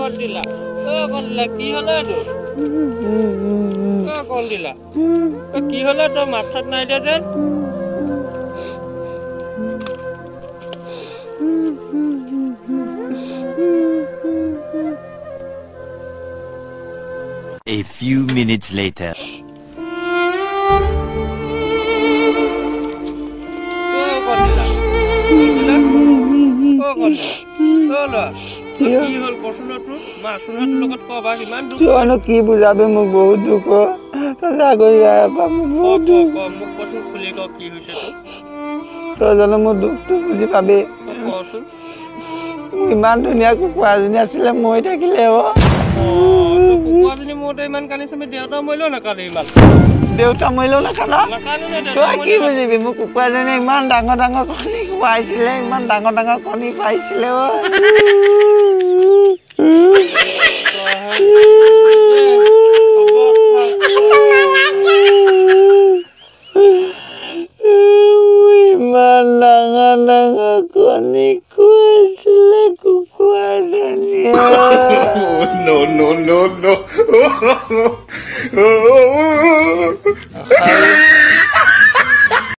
কন্দিলা কি হলে তো কন্দিলা কি হলে তো মাছ চাত নাই দিয়া যেন A few minutes later. কি বুজাবে মোক বহুত দুখ তই জানো মোৰ দুখটো বুজি পাবি ইমান ধুনীয়া কুকুৰা এজনী আছিলে মৰি থাকিলে দেউতা মৰিলেও নাকান্দা তই কি বুজিবি মোক কুকুৰাজনী ইমান ডাঙৰ ডাঙৰ কণী খুৱাইছিলে ইমান ডাঙৰ ডাঙৰ কণী পাইছিলে ইমান ডাঙৰ ডাঙৰ কণী খুৱাইছিলে কুকুৰাজনীয়ে No.